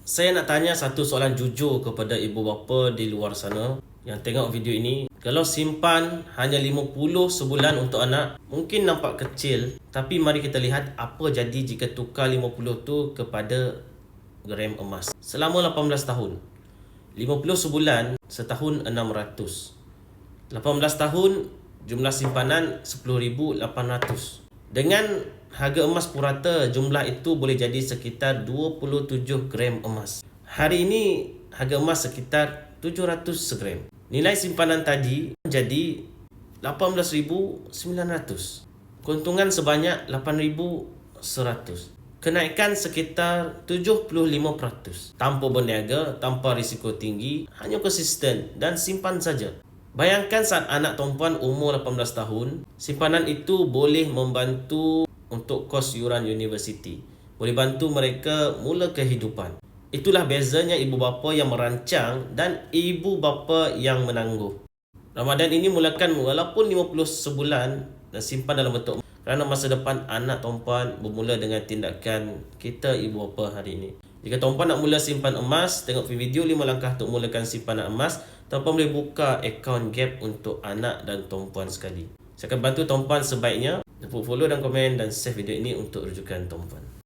Saya nak tanya satu soalan jujur kepada ibu bapa di luar sana yang tengok video ini. Kalau simpan hanya 50 sebulan untuk anak, mungkin nampak kecil, tapi mari kita lihat apa jadi jika tukar 50 tu kepada gram emas. Selama 18 tahun. 50 sebulan, setahun 600. 18 tahun, jumlah simpanan 10,800. Dengan harga emas purata, jumlah itu boleh jadi sekitar 27 gram emas. Hari ini, harga emas sekitar 700 segram. Nilai simpanan tadi menjadi 18,900. Keuntungan sebanyak 8,100. Kenaikan sekitar 75%. Tanpa berniaga, tanpa risiko tinggi, hanya konsisten dan simpan saja. Bayangkan saat anak tumpuan umur 18 tahun, simpanan itu boleh membantu untuk kos yuran universiti. Boleh bantu mereka mula kehidupan. Itulah bezanya ibu bapa yang merancang dan ibu bapa yang menangguh. Ramadan ini mulakan walaupun 50 sebulan dan simpan dalam bentuk kerana masa depan anak tumpuan bermula dengan tindakan kita ibu bapa hari ini. Jika tumpuan nak mula simpan emas, tengok video 5 langkah untuk mulakan simpanan emas. Tumpuan boleh buka akaun gap untuk anak dan tumpuan sekali. Saya akan bantu tumpuan sebaiknya. Follow dan komen dan save video ini untuk rujukan tumpuan.